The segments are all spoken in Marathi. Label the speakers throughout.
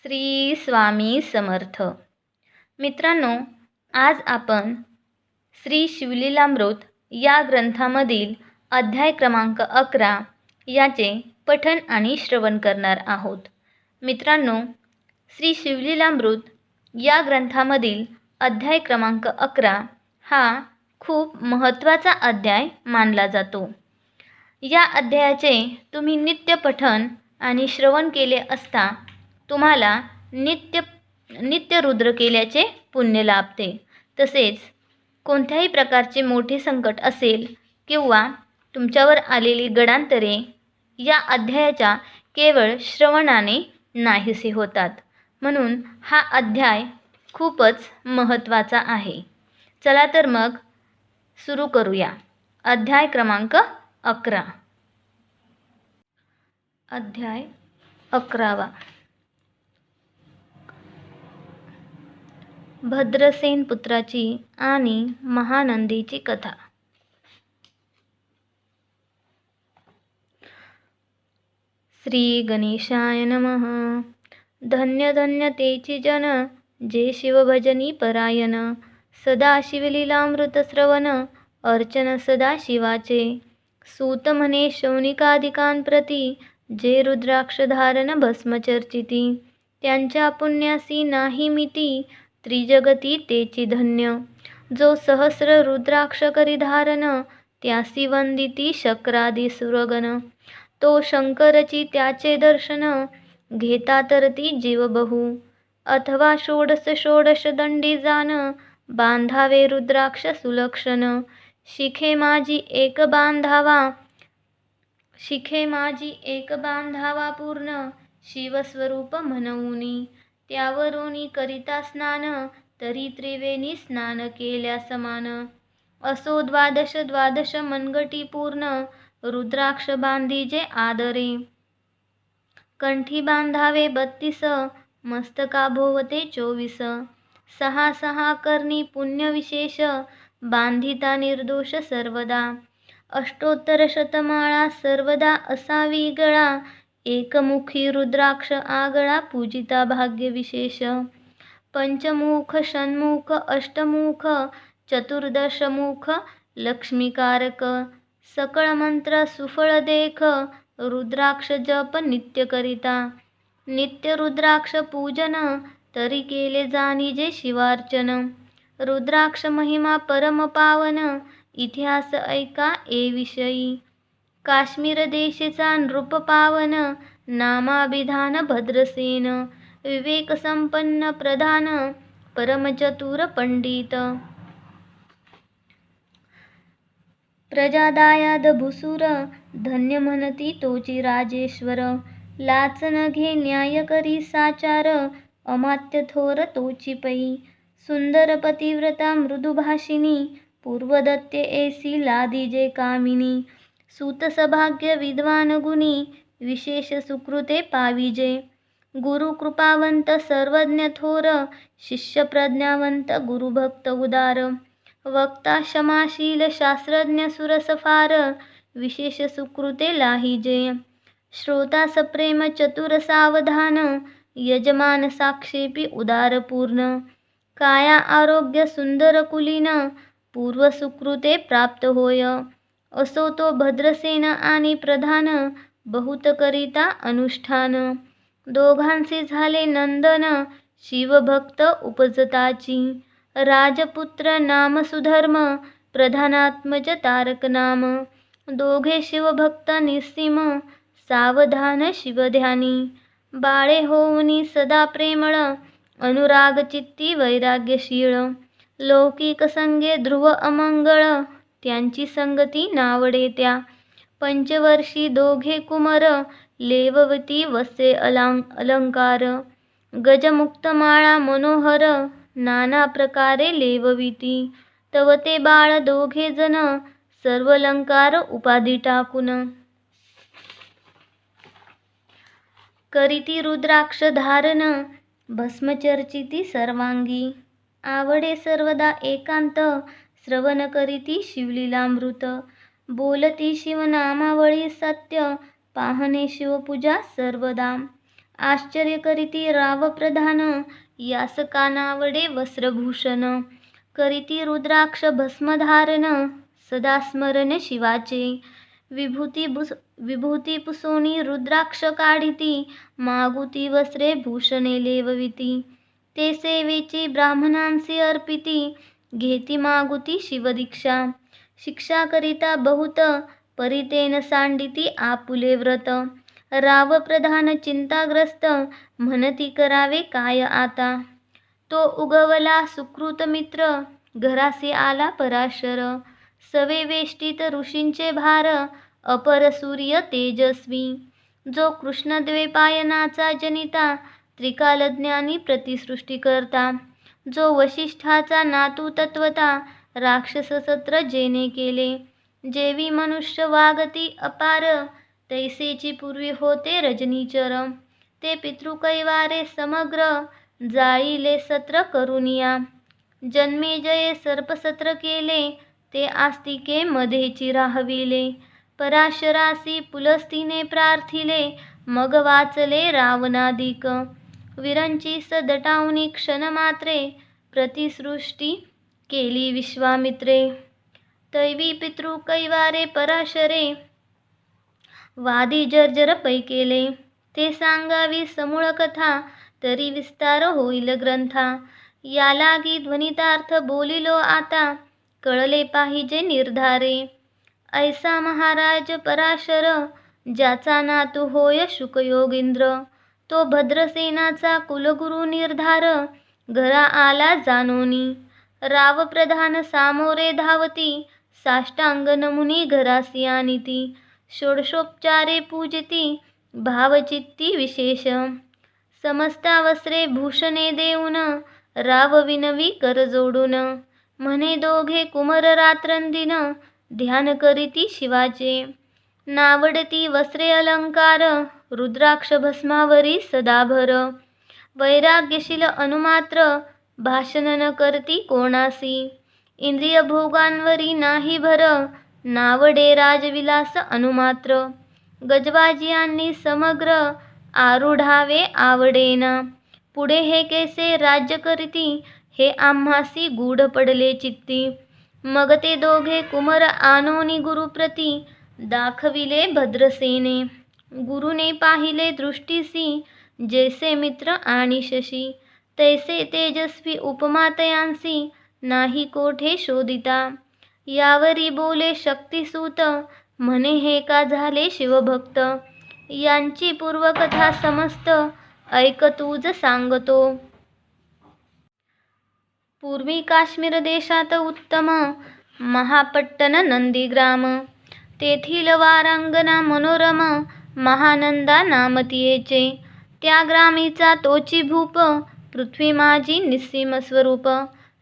Speaker 1: श्री स्वामी समर्थ. मित्रांनो, आज आपण श्री शिवलीलामृत या ग्रंथामधील अध्याय क्रमांक 11 याचे पठण आणि श्रवण करणार आहोत. मित्रांनो, श्री शिवलीलामृत या ग्रंथामधील अध्याय क्रमांक 11 हा खूप महत्त्वाचा अध्याय मानला जातो. या अध्यायाचे तुम्ही नित्य पठण आणि श्रवण केले असता तुम्हाला नित्य रुद्र केल्याचे पुण्य लाभते. तसेच कोणत्याही प्रकारचे मोठे संकट असेल किंवा तुमच्यावर आलेली गडांतरे या अध्यायाच्या केवळ श्रवणाने नाहीसे होतात. म्हणून हा अध्याय खूपच महत्त्वाचा आहे. चला तर मग सुरू करूया. अध्याय क्रमांक 11. अध्याय 11. भद्रसेन पुत्राची आणि महानंदीची कथा. श्री गणेशाय नमः. धन्य धन्य तेची जन, जे शिवभजनी परायण. सदा शिवलीलामृत श्रवण, अर्चन सदा शिवाचे. सूत म्हणे शौनिकादिकांप्रती, जे रुद्राक्ष धारण भस्म चर्चिती. त्यांच्या पुण्यासी नाही मिती, त्रिजगती तेची धन्य. जो सहस्र रुद्राक्ष करी धारण, त्यासी वंदिती शक्रादी सुरगण. तो शंकरची त्याचे दर्शन, घेता तरती जीव बहु. अथवा षोडश दंडी जाण, बांधावे रुद्राक्ष सुलक्षण. शिखे माझी एक बांधावा पूर्ण, शिवस्वरूप म्हणूनी. त्यावरुनी करिता स्नान, तरी त्रिवेणी स्नान केल्या समान. असो द्वादश मनगटी पूर्ण, रुद्राक्ष बांधीजे आदरे. कंठी बांधावे 32, मस्तका भोवते 24. सहा करणी पुण्य विशेष, बांधिता निर्दोष सर्वदा. अष्टोत्तर शतमाळा सर्वदा असावी गळा, एकमुखी रुद्राक्ष आगळा पूजिता भाग्य विशेष. पंचमुख षण्मुख अष्टमुख, चतुर्दशमुख लक्ष्मीकारक. सकळ मंत्र सुफळ देख, रुद्राक्ष जप नित्य करिता. नित्य रुद्राक्ष पूजन, तरी केले जाणीजे शिवार्चन. रुद्राक्ष महिमा परम पावन, इतिहास ऐका ए विषयी. काश्मीर देशचा नृप पावन, नामाभिधान भद्रसेन. विवेक संपन्न प्रधान, परमचतुर पंडित. प्रजादायाद भुसूर, धन्य म्हणती तोची राजेश्वर. लाचन घे न्याय करी साचार, अमात्य थोर तोची पै. सुंदर पतिव्रता मृदुभाषिणी, पूर्वदत्ते ऐसी लादीजे कामिनी. सूत सभाग्य विद्वान गुणी, विशेष सुकृते पाविजे. गुरु कृपावंत सर्वज्ञ थोर, शिष्य प्रज्ञावंत गुरुभक्त उदार. वक्ता क्षमाशील शास्त्रज्ञ सुरसफार, विशेष सुकृते लाहिजे. श्रोता सप्रेम चतुर सावधान, यजमान साक्षेपी उदारपूर्ण. काया आरोग्य सुंदर कुलीन, पूर्व सुकृते प्राप्त होय. असो तो भद्रसेन आणि प्रधान, बहुत करिता अनुष्ठान. दोघांचे झाले नंदन, शिवभक्त उपजताची. राजपुत्र नाम सुधर्म, प्रधानात्मज तारक नाम. दोघे शिवभक्त निस्सीम, सावधान शिवध्यानी. बाळे होऊनी सदा प्रेमळ, अनुराग चित्ती वैराग्यशीळ. लौकिक संगे ध्रुव अमंगळ, त्यांची संगती नावडे त्या. पंचवर्षी दोघे कुमर, लेववती वसे अलंकार. गजमुक्त माळा मनोहर, नाना प्रकारे लेवविती. तव ते बाळ दोघे जण, सर्व अलंकार उपाधी टाकून. करीती रुद्राक्ष धारण, भस्मचर्चिती सर्वांगी. आवडे सर्वदा एकांत, श्रवण करीती शिवलीलामृत. बोलती शिवनामावळी सत्य, पाहणे शिवपूजा सर्वदा. आश्चर्य करीती राव प्रधान, यास कानावडे वस्त्रभूषण. करीती रुद्राक्ष भस्मधारण, सदा स्मरण शिवाचे. विभूती पुसोनी रुद्राक्ष काढिती, मागुती वस्त्रे भूषणे लेवविती. ते सेवेची ब्राह्मणांसी अर्पिती, घेती मागुती शिवदीक्षा. शिक्षा करिता बहुत, परितेन सांडिती आपुले व्रत. राव प्रधान चिंताग्रस्त, म्हणती करावे काय आता. तो उगवला सुकृत मित्र, घरासी आला पराशर. सवे वेष्टीत ऋषींचे भार, अपर सूर्य तेजस्वी. जो कृष्णद्वैपायनाचा जनिता, त्रिकालज्ञानी प्रतिसृष्टी करता. जो वशिष्ठाचा नातू तत्वता, राक्षस सत्र जेने केले. जेवी मनुष्य वागती अपार, तैसेची पूर्वी होते रजनीचर. ते पितृकैवारे समग्र, जाळीले सत्र करुनिया. जन्मेजये सर्पसत्र केले, ते आस्तिके मध्येची राहविले. पराशरासी पुलस्तीने प्रार्थिले, मग वाचले रावणादिक. विरंची दटावनी क्षणमात्रे, प्रतिसृष्टी केली विश्वामित्रे. दैवी पितृकैवारे पराशरे, वादी जर्जर पै केले. ते सांगावी समूळ कथा, तरी विस्तार होईल ग्रंथा. या लागी ध्वनितार्थ बोलिलो आता, कळले पाहिजे निर्धारे. ऐसा महाराज पराशर, ज्याचा नातू होय शुकयोगींद्र. तो भद्रसेनाचा कुलगुरु निर्धार, घरा आला जाणोनी. राव प्रधान सामोरे धावती, साष्टांग नमुनी घरासी आणिती. षोडशोपचारे पूजिती, भावचित्ती विशेष. समस्ता वस्त्रे भूषणे देऊन, राव विनवी कर जोडून. म्हणे दोघे कुमर रात्रंदिन, ध्यान करीती शिवाचे. नावडती वस्त्रे अलंकार, रुद्राक्ष भस्मावरी सदाभर. वैराग्यशील अनुमात्र, भाषण न करती कोणासी. इंद्रिय भोगांवरी नाही भर, नावडे राजविलास अनुमात्र. गजबाजियांनी समग्र, आरूढावे आवडेना. पुढे हे कैसे राज्य करीती, हे आम्हासी गूढ पडले चित्ती. मग ते दोघे कुमर आणोनी गुरुप्रती, दाखविले भद्रसेने. गुरुने पाहिले दृष्टीसी, जैसे मित्र आणि शशी. तैसे तेजस्वी उपमातयांसी, नाही कोठे शोधिता. यावरी बोले शक्तिसूत, म्हणे हे का झाले शिवभक्त. यांची पूर्वकथा समस्त, ऐक तूज सांगतो. पूर्वी काश्मीर देशात उत्तम, महापट्टण नंदीग्राम. तेथील वारांगना मनोरम, महानंदा नामतियेचे. त्या ग्रामीचा तोची भूप, पृथ्वी माझी निस्सीम स्वरूप.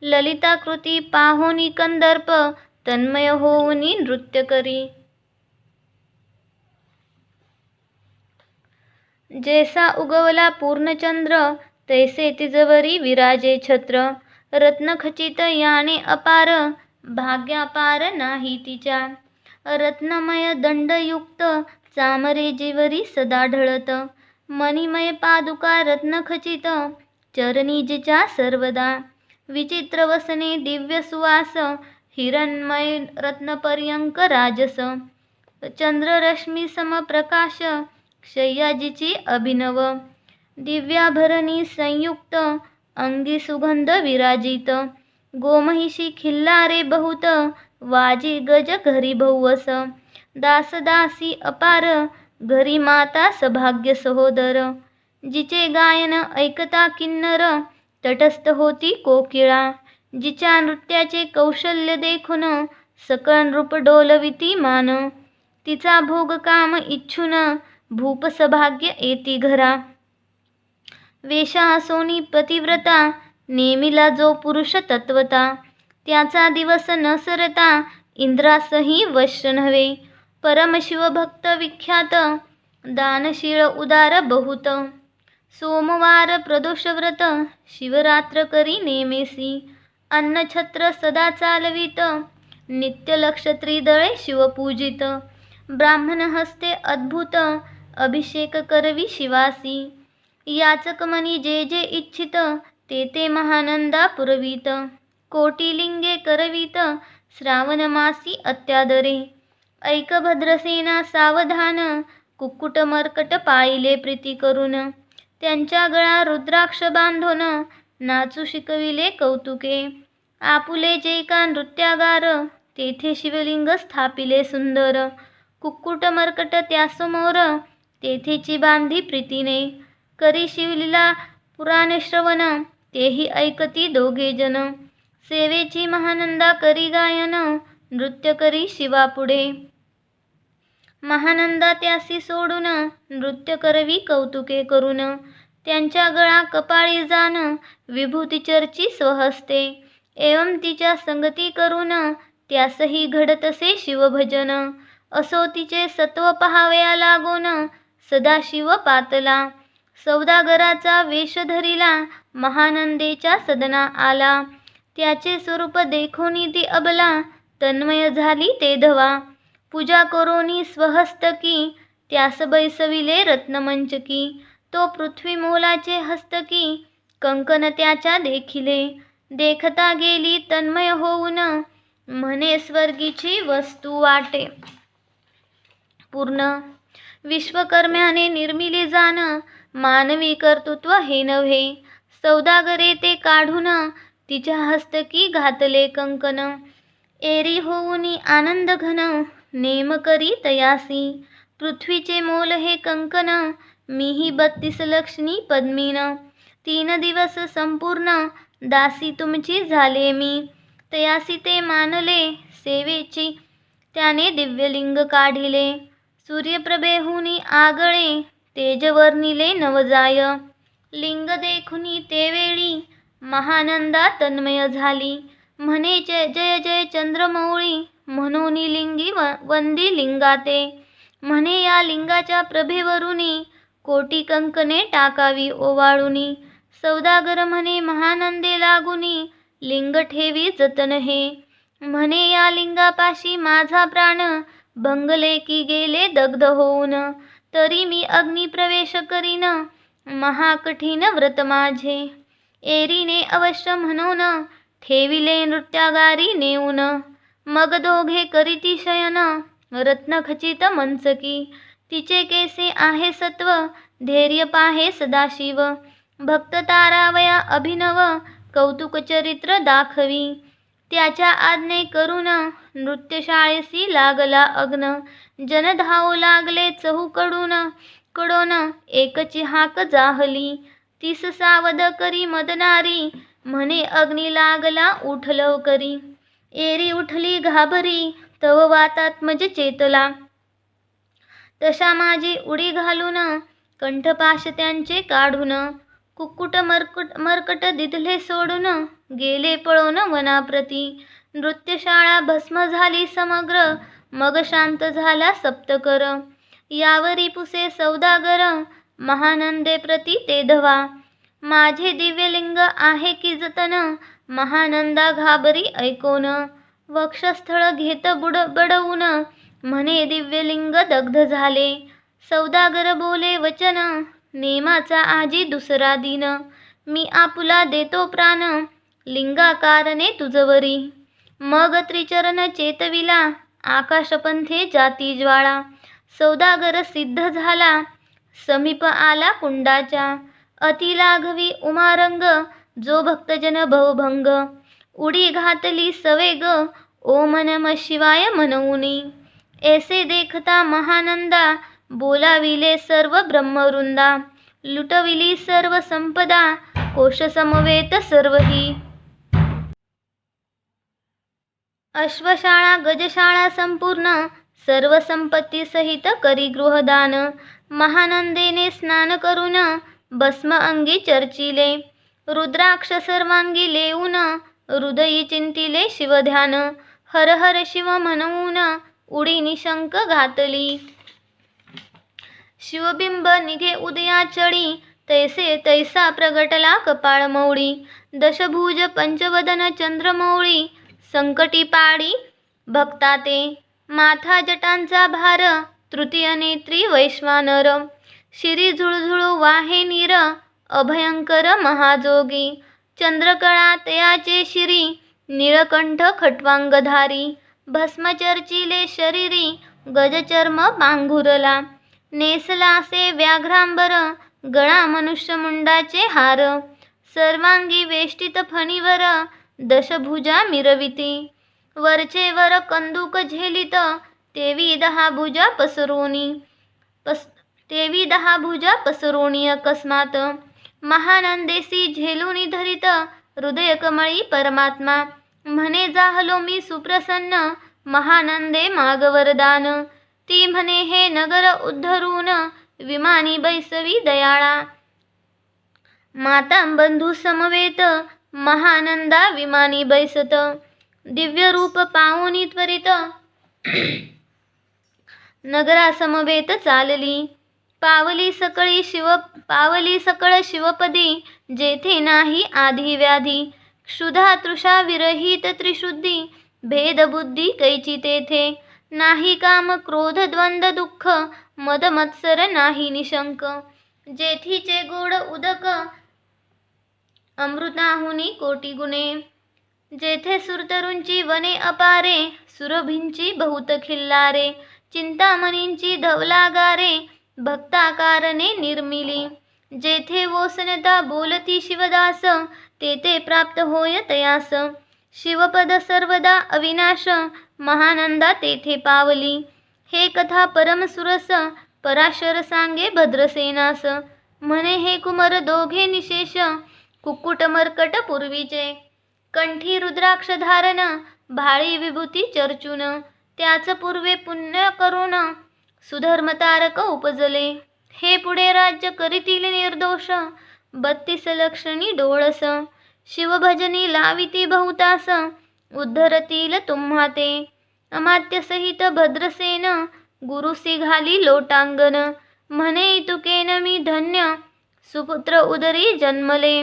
Speaker 1: ललिताकृती पाहोनी कंदर्प, तन्मय होऊनी नृत्य करी. जैसा उगवला पूर्णचंद्र, तैसे तिजवरी विराजे छत्र. रत्नखचित याने अपार, भाग्यापार नाही तिच्या. रत्नमय दंडयुक्त, चामरे जिवरी सदा ढळत. मणिमय पादुका रत्नखचित, चरणी जिच्या सर्वदा. विचित्र वसने दिव्य सुवास, हिरणमय रत्नपर्यंक राजस. चंद्ररश्मी समप्रकाश, शय्याजीची अभिनव. दिव्याभरणी संयुक्त, अंगी सुगंध विराजित. गोमहिषी खिल्लारे बहुत, वाजी गज घरी भौवस. दासदासी अपार, घरी माता सभाग्य सहोदर. जिचे गायन ऐकता किन्नर, तटस्थ होती कोकिळा. जिच्या नृत्याचे कौशल्य देखून, सकळ नृप डोलविती मान. तिचा भोग काम इच्छून, भूप सभाग्य येती घरा. वेशा असोनी पतिव्रता, नेमिला जो पुरुष तत्वता. त्याचा दिवस न सरता, इंद्रासही वश नव्हे. परमशिवभक्त विख्यात, दानशीळ उदार बहुत. सोमवार प्रदोषव्रत, शिवरात्र करी नेमेसी. अन्नछत्र सदा चालवित, नित्य लक्ष त्रिदळे शिवपूजित. ब्राह्मण हस्ते अद्भुत, अभिषेक करवी शिवासी. याचक मनी जे जे इच्छित ते ते महानंदा पुरवीत. कोटिलिंगे करवीत श्रावण मासी अत्यादरे. ऐक भद्रसेना सावधान कुक्कुट मर्कट पाहिले प्रीती करून. त्यांच्या गळा रुद्राक्ष बांधून नाचू शिकविले कौतुके. आपुले जे का नृत्यागार तेथे शिवलिंग स्थापिले सुंदर. कुक्कुट मर्कट त्यासमोर तेथेची बांधी प्रीतीने. करी शिवलीला पुराण श्रवण तेही ऐकती दोघे जन. सेवेची महानंदा करी गायन नृत्य करी शिवापुढे. महानंदा त्यासी सोडून नृत्य करवी कौतुके करून. त्यांच्या गळा कपाळी जान विभूती चर्ची स्वहस्ते. एवं तिच्या संगती करून त्यासही घडतसे शिवभजन. असो तिचे सत्व पहावया लागून सदाशिव पातला. सौदागराचा वेश धरिला महानंदेच्या सदना आला. त्याचे स्वरूप देखोनी ती अबला तन्मय झाली ते धवा. पूजा करोनी स्वहस्तकी त्यास बैसविले रत्नमंचकी. तो पृथ्वी मोलाचे हस्तकी कंकन त्याच्या देखिले. देखता गेली तन्मय होऊन म्हणे स्वर्गीची वस्तू वाटे पूर्ण. विश्वकर्म्याने निर्मिली जाण मानवी कर्तृत्व हे नव्हे. सौदागरे ते काढून तिच्या हस्तकी घातले कंकन. एरी होऊनी आनंद घन नेम करी तयासी. पृथ्वीचे मोल हे कंकन मीही 32 लक्ष्मी पद्मीन. 3 दिवस संपूर्ण दासी तुमची झाले मी. तयासी ते मानले सेवेची त्याने दिव्यलिंग काढिले. सूर्यप्रभेहुनी आगळे तेजवर्णिले नवजाय. लिंग देखुनी ते वेळी महानंदा तन्मय झाली. म्हणे जय जय जय चंद्रमौळी म्हणून लिंगी वंदी लिंगाते. म्हणे या लिंगाच्या प्रभेवरुनी कोटी कंकणे टाकावी ओवाळुनी. सौदागर म्हणे महानंदे लागुनी लिंग ठेवी जतन हे. म्हणे या लिंगापाशी माझा प्राण भंगले की गेले दग्ध होऊन. तरी मी अग्नी प्रवेश करीन महाकठीण व्रत माझे. एरीने अवश्य म्हणून ठेविले नृत्यागारी नेऊन. मग दोघे करीती शयन रत्नखचित मंचकी. तिचे केसे आहे सत्व धैर्य पाहे सदाशिव. भक्त तारावया अभिनव कौतुक चरित्र दाखवी. त्याच्या आज्ञे करून नृत्यशाळेसी लागला अग्न. जन धावू लागले चहूकडून कडोन एकची हाक जाहली. 30 सावध करी मदनारी म्हणे अग्नी लागला उठ लवकरी. एरी उठली घाबरी तव वातात्मज चेतला. तशा माझी उडी घालून कंठपाश त्यांचे काढून. कुक्कुट मर्कट दिधले सोडून गेले पळून वनाप्रती. नृत्यशाळा भस्म झाली समग्र मग शांत झाला सप्तकर. यावरी पुसे सौदागर महानंदे प्रती ते धवा. माझे दिव्यलिंग आहे की जतन महानंदा घाबरी ऐकोन. वक्षस्थळ घेत बडवून म्हणे दिव्यलिंग दग्ध झाले. सौदागर बोले वचन नेमाचा आजी दुसरा दिन. मी आपुला देतो प्राण लिंगाकारणे तुझवरी. मग त्रिचरण चेतविला आकाशपंथे जाती ज्वाळा. सौदागर सिद्ध झाला समीप आला कुंडाच्या. अति लाघवी उमारंग जो भक्तजन भवभंग. उडी घातली सवेग ओम नमः शिवाय म्हणूनी. ऐसे देखता महानंदा बोलाविले सर्व ब्रह्मवृंदा. लुटविली सर्व संपदा कोश समवेत सर्वही. अश्वशाळा गजशाळा संपूर्ण सर्व संपत्ती सहित करी गृहदान. महानंदेने स्नान करून भस्म अंगी चर्चिले. रुद्राक्ष सर्वांगी लेऊन हृदयी चिंतिले शिवध्यान. हर हर शिव म्हणून उडी निशंक घातली. शिवबिंब निघे उदयाचळी तैसे तैसा प्रगटला कपाळ मौळी. दशभुज पंचवदन चंद्रमौळी संकटी पाडी भक्ताते. माथा जटांचा भार तृतीय नेत्री वैश्वानर. शिरी झुळझुळू वाहे नीर अभयंकर महाजोगी चंद्रकळा तयाचे शिरी निळकंठ खट्वांगधारी भस्मचर्चिले शरीरी गजचर्म पांघुरला नेसलासे व्याघ्रांबर गळा मनुष्यमुंडाचे हार सर्वांगी वेष्टित फणीवर दशभुजा मिरविती वरचे वर कंदुक झेलित तेवी दहा भुजा पसरोणी अकस्मात महानंदेसी झेलुनी धरित हृदय कमळी परमात्मा म्हणे जाहलो मी सुप्रसन्न महानंदे माग वरदान ती म्हणे हे नगर उद्धरून विमानी बैसवी दयाळा माता बंधू समवेत महानंदा विमानी बैसत दिव्य रूप पाहुनी त्वरित नगरा समवेत चालली पावली सकळ शिवपदी जेथे नाही आधी व्याधी क्षुधा तृषा विरहित त्रिशुद्धी भेदबुद्धी कैची तेथे नाही काम क्रोध द्वंद दुःख मद मत्सर नाही निशंक जेथीचे गोड उदक अमृताहुनी कोटी गुणे जेथे सुरतरूंची वने अपारे सुरभींची बहुत खिल्लारे चिंतामणींची धवलागारे भक्ताकारणे निर्मिली जेथे वोसनता बोलती शिवदास तेथे प्राप्त होय तयास शिवपद सर्वदा अविनाश महानंदा तेथे पावली हे कथा परमसुरस पराशर सांगे भद्रसेनास म्हणे हे कुमर दोघे निशेष कुक्कुट मर्कट पूर्वीचे कंठी रुद्राक्ष धारण भाळी विभूती चर्चून त्याच पूर्वे पुण्य करून सुधर्मतारक उपजले हे पुढे राज्य करीतील निर्दोष 32 लक्षणी डोळस शिवभजनी लाविती बहुतास उद्धरतील तुम्हा ते अमात्य सहित भद्रसेन गुरुसी घाली लोटांगण म्हणे तुकेन मी धन्य सुपुत्र उदरी जन्मले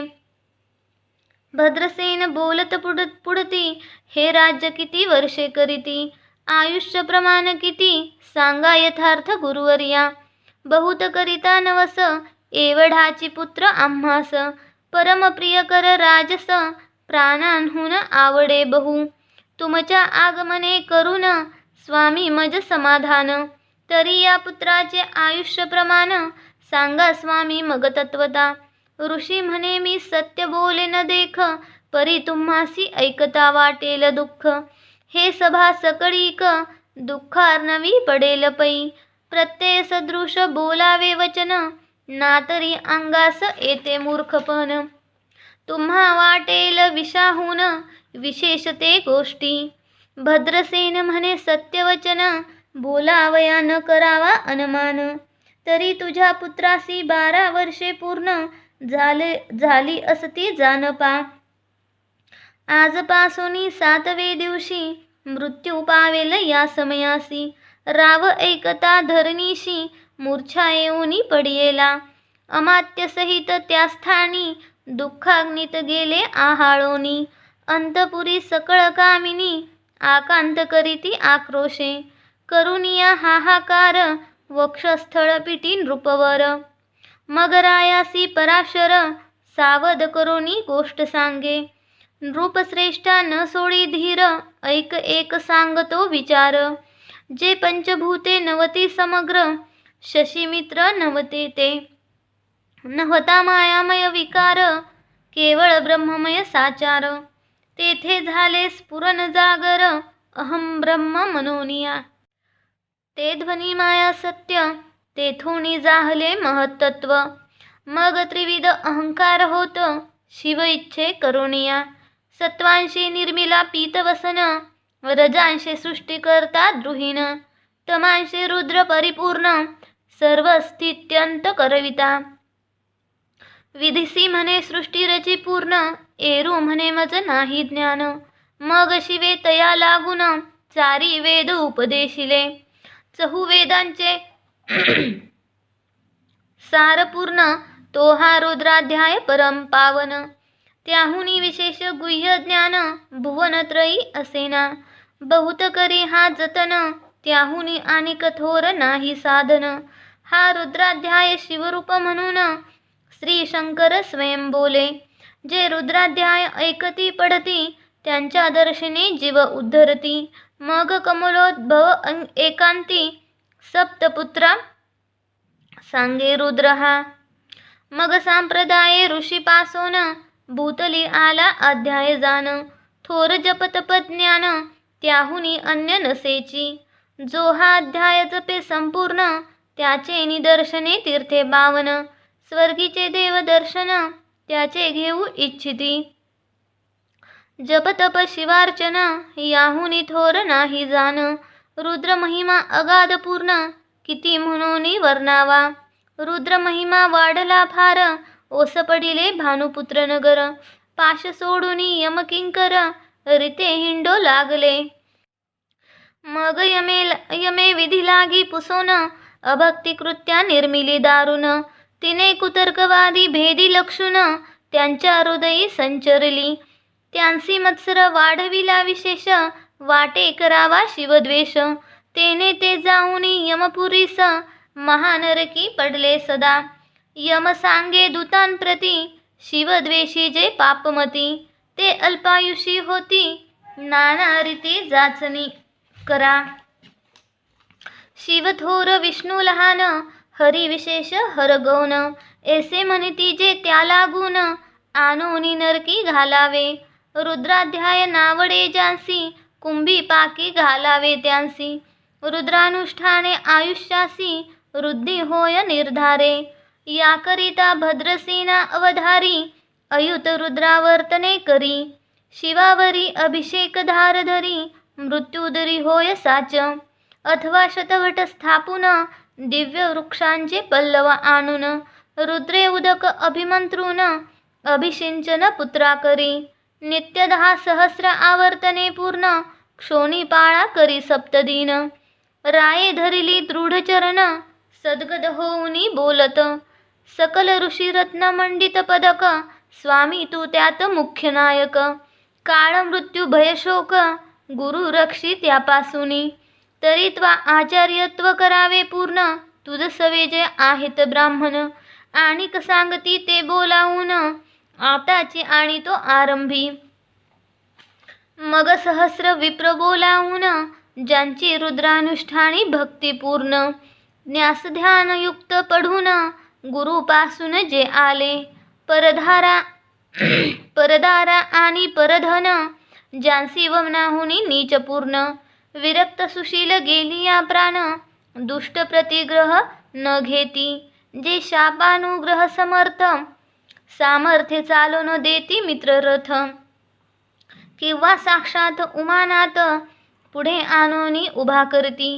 Speaker 1: भद्रसेन बोलत पुढती हे राज्य किती वर्षे करीती आयुष्य प्रमाण किती सांगा यथार्थ गुरुवर्या बहुत करिता नवस एवढाची पुत्र आम्हास परमप्रिय कर राजस प्राणांहून आवडे बहु तुमच्या आगमने करून स्वामी मज समाधान तरी या पुत्राचे आयुष्य प्रमाण सांगा स्वामी मग तत्वता ऋषी म्हणे मी सत्य बोले न देख परी तुम्हासी ऐकता वाटेल दुःख हे सभा सकळीक दुःखार्णवी पडेल पै प्रत्यय सदृश बोलावे वचन नातरी अंगास येते मूर्खपण तुम्हा वाटेल विषाहून विशेष ते गोष्टी भद्रसेन म्हणे सत्यवचन बोलावया न करावा अनुमान तरी तुझ्या पुत्रासी 12 वर्षे पूर्ण झाली असती जानपा आजपासून 7वे दिवशी मृत्यू पावेल या समयासी राव ऐकता धरणीशी मूर्छा येऊनी पडियेला अमात्य सहित त्या स्थानी दुःखाग्नीत गेले आहाळोनी अंतपुरी सकळ कामिनी आकांत करीती आक्रोशे करुनिया हाहाकार वक्षस्थळ पिटी नृपवर मग रायासी पराशर सावध करोनी गोष्ट सांगे नृपश्रेष्ठा न सोडी धीर ऐक एक सांगतो विचार जे पंचभूते नवती समग्र शशीमित्र नवते ते नव्हता मायामय विकार केवळ ब्रह्ममय साचार तेथे झाले स्फुरन जागर अहम ब्रह्म मनोनिया ते ध्वनी माया सत्य तेथोनी जाहले महत्त्व मग त्रिविध अहंकार होत शिव इच्छे करुणिया सत्वांशी निर्मिला पीतवसन रजांशे सृष्टिकर्ता द्रुहीन तमांशे रुद्र परिपूर्ण सर्व स्थित्यंत करविता विधिसी म्हणे सृष्टी रची पूर्ण एरू म्हणे मज नाही ज्ञान मग शिवे तया लागून चारी वेद उपदेशिले चहुवेदांचे सारपूर्ण तो हा रुद्राध्याय परम पावन त्याहुनी विशेष गुह्य ज्ञान भुवनत्रयी असेना बहुत करी हा जतन त्याहुनी आणि कठोर नाही साधन हा रुद्राध्याय शिवरूप म्हणून श्री शंकर स्वयं बोले. जे रुद्राध्याय ऐकती पडती त्यांच्या दर्शनी जीव उद्धरती. मग कमलोद्भव एकांती सप्तपुत्रा सांगे रुद्र हा. मग संप्रदाये ऋषीपासून भूतली आला अध्याय जाण. थोर जपतप ज्ञान त्याहुनी अन्य नसेची. जो हा अध्याय जपे संपूर्ण त्याचे निदर्शने तीर्थे 52. स्वर्गीचे देव दर्शन त्याचे घेऊ इच्छिती. जपतप शिवार्चन याहुनी थोर नाही जाण. रुद्र महिमा अगाध पूर्ण किती म्हणून वर्णावा. रुद्र महिमा वाढला फार ओस पडिले भानुपुत्र नगर. पाश सोडून यमकिंकर रीते हिंडो लागले. मग यमे विधी लागी पुसोन अभक्ती कृत्या निर्मिली दारुण. तिने कुतर्कवादी भेदी लक्षून त्यांच्या हृदयी संचरली. त्यांसी मत्सर वाढविला विशेष वाटे करावा शिवद्वेष. तेने ते जाऊन यमपुरीस महानरकी पडले सदा. यम सांगे दूतांप्रती शिवद्वेषी जे पापमती. ते अल्पायुषी होती नाना रीती जाचणी करा. शिवथोर विष्णू लहान हरी विशेष हरगौन. ऐसे म्हणती जे त्या लागून आणूनी नरकी घालावे. रुद्राध्याय नावडे ज्यांसी कुंभी पाकी घालावे त्यांसी. रुद्रानुष्ठाने आयुष्यासी वृद्धी होय निर्धारे. याकरिता भद्रसेना अवधारी अयुत रुद्रावर्तने करी. शिवावरी अभिषेक धार धरी मृत्युदरी होय साच. अथवा शतघट स्थापून दिव्य वृक्षांचे पल्लव आणून. रुद्रे उदक अभिमंत्रून अभिषिंचन पुत्रा करी. नित्य 10 सहस्र आवर्तने पूर्ण क्षोणी पाळा करी सप्तदीन. राये धरिली दृढ चरण सद्गद होऊनी बोलत. सकल ऋषी रत्न मंडित पदक स्वामी तू त्यात मुख्य नायक. काळ मृत्यू भयशोक गुरु रक्षी त्यापासूनी. तरी त्वा आचार्यत्व करावे पूर्ण तुझ सवे जे आहेत ब्राह्मण. आणिक सांगती ते बोलावून आताची आणि तो आरंभी. मग सहस्र विप्र बोलावून ज्यांची रुद्रानुष्ठानी भक्तिपूर्ण. न्यास ध्यानयुक्त पढून गुरुपासून जे आले. परदारा आणि परधन ज्यांसी वमनाहुनी नीचपूर्ण. विरक्त सुशील गेली या प्राण दुष्ट प्रतिग्रह न घेती. जे शापानुग्रह समर्थ सामर्थ्य चालून देती मित्ररथ. किंवा साक्षात उमानाथ पुढे आणूनी उभा करती.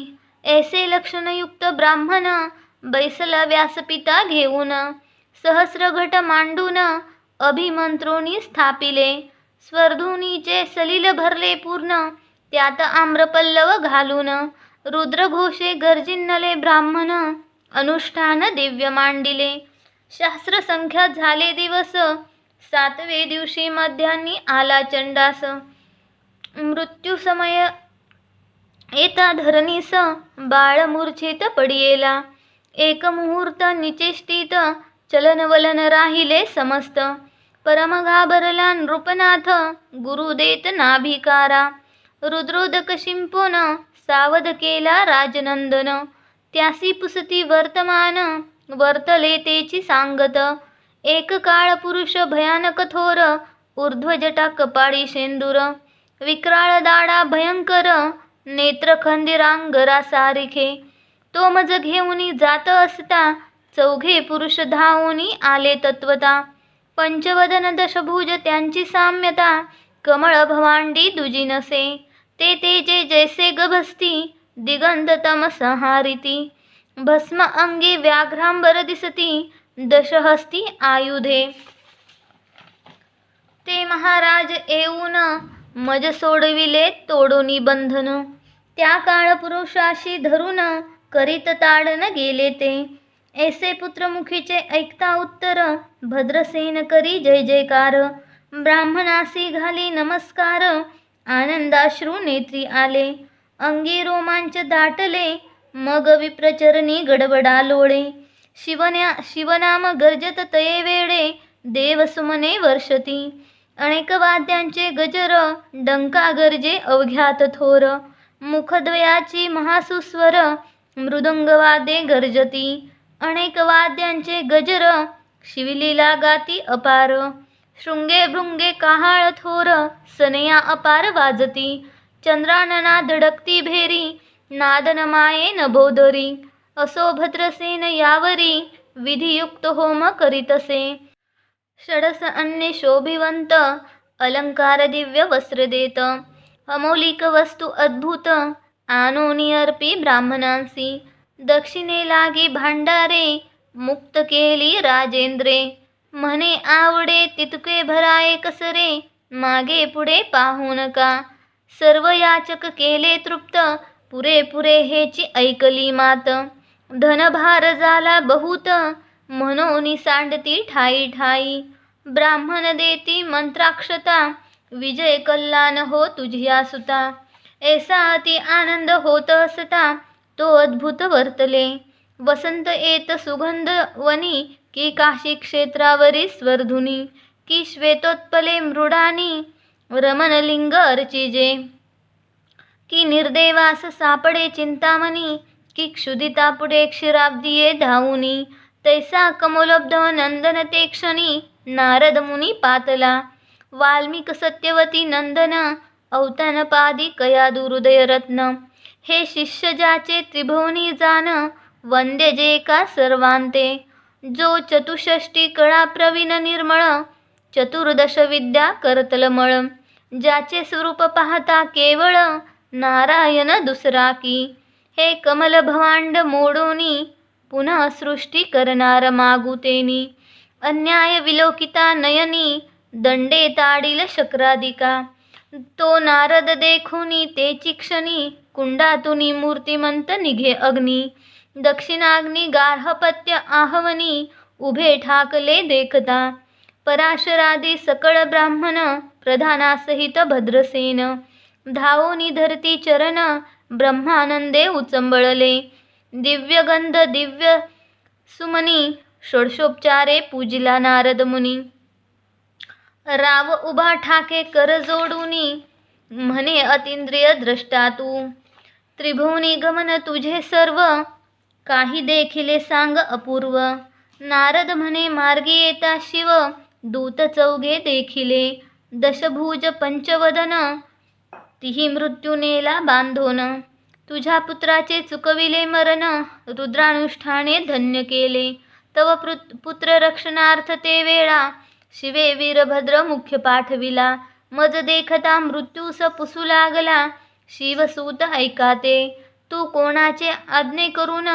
Speaker 1: ऐसे लक्षणयुक्त ब्राह्मण बैसला व्यासपिता घेऊन. सहस्र घट मांडून अभिमंत्रोनी स्थापिले. स्वर्धुनीचे सलिल भरले पूर्ण त्यात आम्रपल्लव घालून. रुद्रघोषे गर्जिन्नले ब्राह्मण अनुष्ठान दिव्य मांडिले. शास्त्र संख्या झाले दिवस 7वे दिवशी मध्यान्नी आला चंडास. मृत्यू समय येता धरणीस बाळ मूर्छित पडियेला. एक मुहूर्त निचेष्टित चलनवलन राहिले समस्त. परम घाबरला नृपनाथ गुरु देत नाभिकारा. रुद्रोदक शिंपोन सावध केला राजनंदन. त्यासी पुसती वर्तमान वर्तले तेची सांगत. एक काळ पुरुष भयानक थोर ऊर्ध्वजटा कपाळी शेंदूर. विक्राळ दाडा भयंकर नेत्र खंदिरांगरा सारिखे. तो मज घेऊनी जात असता चौघे पुरुष धावूनी आले तत्वता. पंचवदन दशभुज त्यांची साम्यता कमळ भवांडी दुजी नसे. ते तेजे जैसे गभस्ती दिगंत तम संहारिती. भस्म अंगी व्याघ्रांबर दिसती दशहस्ती आयुधे. ते महाराज येऊन मज सोडविले तोडोनी बंधन. त्या काळ पुरुषाशी धरून करीत ताडन गेले ते. ऐसे पुत्रमुखीचे ऐकता उत्तर भद्रसेन करी जय जयकार. ब्राह्मणासी घाली नमस्कार आनंदाश्रू नेत्री आले. अंगी रोमांच दाटले मग विप्रचरणी गडबडा लोळे. शिवनाम गर्जत तये वेळे, देव सुमने वर्षती. अनेक वाद्यांचे गजर, डंका गरजे अवघ्यात थोर. मुखद्वयाची महासुस्वर, मृदुंगवादे गर्जती. अनेक वाद्यांचे गजर, शिवलीला गाती अपार. शृंगे भृंगे काहाळ थोर, सनया अपार वाजती. चंद्रानना धडकती भेरी, नादन मायेन बोदरी. असो भद्रसेन यावरी, विधियुक्त होम करीतसे. षडस अन्य शोभिवंत, अलंकार दिव्य वस्त्र देत. अमौलिक वस्तू अद्भुत, आणोनी अर्पी ब्राह्मणांसी. दक्षिणे लागी भांडारे, मुक्त केली राजेंद्रे. म्हणे आवडे तितके भराये कसरे, मागे पुढे पाहू नका. सर्व याचक केले तृप्त, पुरेपुरे हेची ऐकली मात. धनभार झाला बहुत, म्हणून सांडती ठाई ठाई. ब्राह्मण देती मंत्राक्षता, विजय कल्याण हो तुझिया सुता. ऐसा अति आनंद होत असता, तो अद्भुत वर्तले. वसंत येत सुगंध वनी, की काशी क्षेत्रावरी स्वर्धुनी. की श्वेतोत्पले मृडानी, रमणलिंग अर्चिजे. की निर्देवास सापडे चिंतामणी, की क्षुदिता पुढे क्षीराब्दिये धावुनी. तैसा कमलोब्ध नंदन ते क्षणी, नारद मुनी पातला. वाल्मिक सत्यवती नंदन, अवतानपादी कया दुर्दय रत्न. हे शिष्य ज्याचे त्रिभुवनी जान, वंद्य जे का सर्वांते. जो चतुष्षष्टी कळा प्रवीण निर्मळ, चतुर्दश विद्या करतलमळ. ज्याचे स्वरूप पाहता केवळ, नारायण दुसरा की. हे कमल भवांड मोडोनी, पुन्हा सृष्टी करणार मागुतेनी. अन्याय विलोकिता नयनी, दंडे ताडील शक्रादिका. तो नारद देखुनी तेची क्षणी, कुंडातुनी मूर्तिमंत निघे अग्नी. दक्षिणाग्नी गार्हपत्य आहवनी, उभे ठाकले देखता. पराशरादी सकळ ब्राह्मण, प्रधानासहित भद्रसेन. धावोनी धरती चरण, ब्रह्मानंदे उचंबळले. दिव्यगंध दिव्य सुमनी, षोडशोपचारे पूजिला नारद मुनी. राव उभा ठाके कर जोडूनी, म्हणे अतींद्रिय द्रष्टा तू. त्रिभुवनी गमन तुझे सर्व, काही देखिले सांग अपूर्व. नारद म्हणे मार्गी येता शिव, दूत चौघे देखिले. दशभुज पंचवदन, तिही मृत्यू नेला बांधोन. तुझ्या पुत्राचे चुकविले मरण, रुद्रानुष्ठाने धन्य केले. तव पुत्र रक्षणार्थ ते वेळा, शिवे वीरभद्र मुख्य पाठविला. मज देखता मृत्यूस पुसू लागला, शिवसूत ऐकाते. तू कोणाचे आज्ञे करून,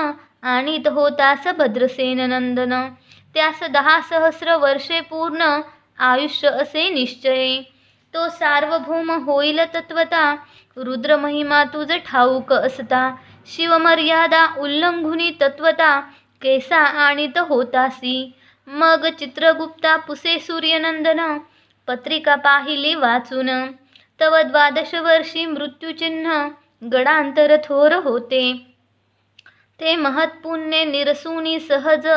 Speaker 1: आणीत होतास भद्रसेन नंदन. त्यास 10 सहस्र वर्षे पूर्ण, आयुष्य असे निश्चये. तो सार्वभौम होईल तत्वता, रुद्र महिमा तुझ ठाऊक असता. शिवमर्यादा उल्लंघुनी तत्वता, कैसा आणीत होतासी. मग चित्रगुप्ता पुसे सूर्यनंदन, पत्रिका पाहिली वाचून. तव 12 वर्षी मृत्यूचिन्ह, गडांतर थोर होते. ते महत्पुण्य निरसूनी सहज,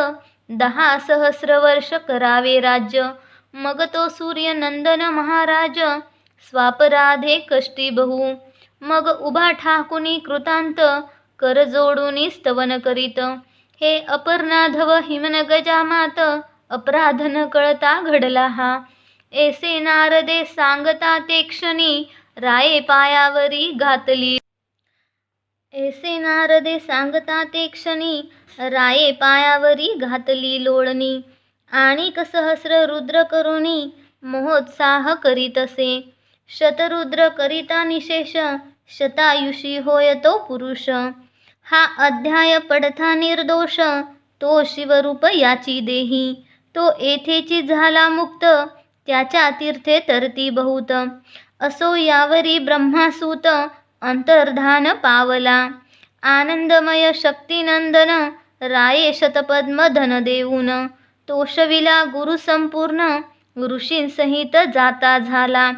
Speaker 1: 10 सहस्र वर्ष करावे राज्य. मग तो सूर्यनंदन महाराज, स्वापराधे कष्टी बहु. मग उभा ठाकुनी कृतांत, कर जोडूनी स्तवन करीत. हे अपर्णाधव हिमन गजामात, अपराध न कळता घडला हा. ऐसे नारदे सांगता ते क्षणी, राये पायावरी घातली. ऐसे नारदे सांगता ते क्षणी, राये पायावरी घातली लोळणी. आणिक सहस्र रुद्र करुणी, महोत्साह करीतसे. शतरुद्र करिता निशेष, शतायुषी होय तो पुरुष. हा अध्याय पडथा निर्दोष, तो शिवरूप याची देही. तो येथेची झाला मुक्त, त्याच्या तीर्थे तरती बहुत. असो यावरी ब्रह्मासूत, अंतर्धान पावला. आनंदमय शक्तिनंदन, राये शतपद्म धन देऊन. तोषविला गुरु संपूर्ण, ऋषींसहित जाता झाला.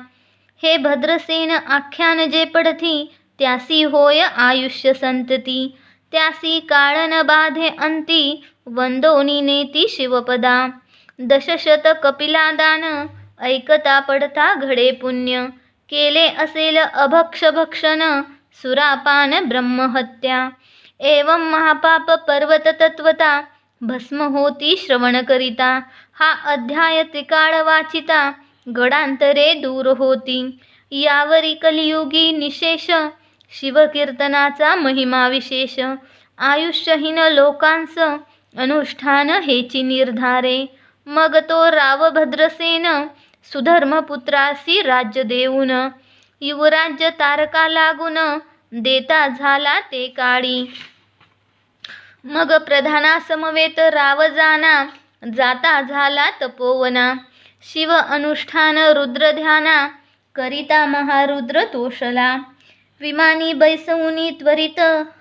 Speaker 1: हे भद्रसेन आख्यान जे पडती, त्यासी होय आयुष्य संतती. त्यासी काळ न बाधे अंती वंदोनी नेती शिवपदा. दशशत कपिला दान ऐकता पडता घडे पुण्य. केले असेल अभक्ष भक्षण सुरापान ब्रह्महत्या. एवं महापाप पर्वत तत्वता भस्म होती श्रवण करिता. हा अध्याय त्रिकाळ वाचिता गडांतरे दूर होती. यावरी कलियुगी निशेष शिवकीर्तनाचा महिमा विशेष. आयुष्यहीन लोकांस अनुष्ठान हेची निर्धारे. मग तो रावभद्रसेन सुधर्मपुत्रासी राज्य देऊन. युवराज्य तारका लागून देता झाला ते काळी. मग प्रधाना समवेत रावजाना जाता झाला तपोवना. शिव अनुष्ठान रुद्र ध्याना करिता महारुद्र तोषला. विमानी बैसवुनी त्वरित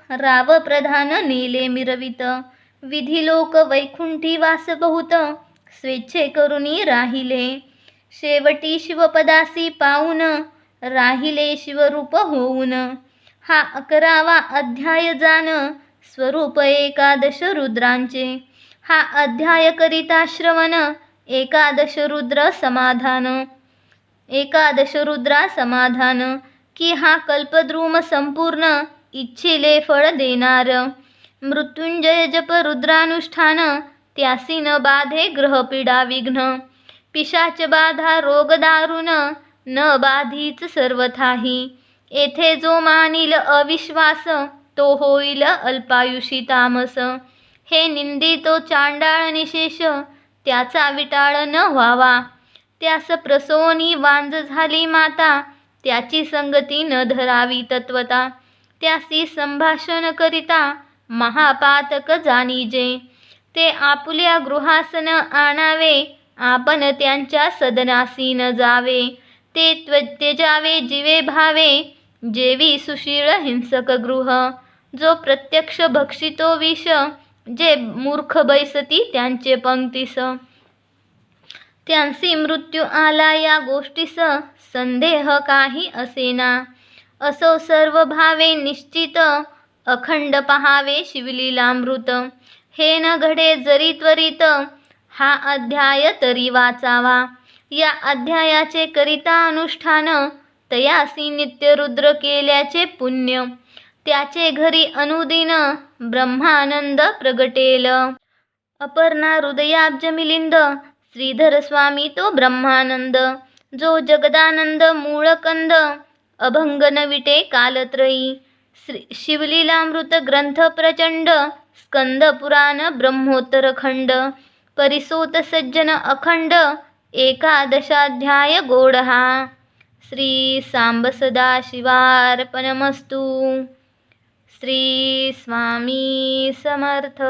Speaker 1: राव प्रधान नेले मिरवित. विधी लोक वैकुंठी वास बहुत स्वेच्छे करुनी राहिले. शेवटी शिवपदासी पाऊन राहिले शिवरूप होऊन. हा 11वा अध्याय जाण स्वरूप एकादश रुद्रांचे. हा अध्याय करिता श्रवण एकादश रुद्रा समाधान. की हा कल्पद्रुम संपूर्ण इच्छिले फळ देणार. मृत्युंजय जप रुद्रानुष्ठान त्यासी न बाधे ग्रहपीडा विघ्न. पिशाच बाधा रोग दारुण न बाधीच सर्वथाही. येथे जो मानिल अविश्वास तो होईल अल्पायुषी तामस. हे निंदितो चांडाळ निशेष त्याचा विटाळ न व्हावा. त्यास प्रसोनी वांज झाली माता त्याची संगती न धरावी तत्वता. त्यासी संभाषण करिता महापातक जाणीजे. ते आपुल्या गृहासन आणावे आपण त्यांच्या सदनासी न जावे. ते त्यजावे जीवे भावे जेवी सुशीळ हिंसक गृह. जो प्रत्यक्ष भक्षितो विष जे मूर्ख बैसती त्यांचे पंक्तीस. त्यांसी मृत्यू आला या गोष्टीस संदेह काही असेना. असो सर्व भावे निश्चित अखंड पहावे शिवलीलामृत. हे न घडे जरी त्वरित हा अध्याय तरी वाचावा. या अध्यायाचे करिता अनुष्ठान तयासी नित्य रुद्र केल्याचे पुण्य. त्याचे घरी अनुदिन ब्रह्मानंद प्रगटेल. अपर्णा हृदयाब्ज मिलिंद श्रीधर स्वामी तो ब्रह्मानंद. जो जगदानंद मूळकंद अभंग नविटे कालत्रयी. शिवलीलामृत ग्रंथ प्रचंड स्कंद पुराण ब्रह्मोत्तर खंड. परिसोत सज्जन अखंड एकादशाध्याय गोड हा. श्री सांब सदाशिवार्पणमस्तु. श्री स्वामी समर्थ.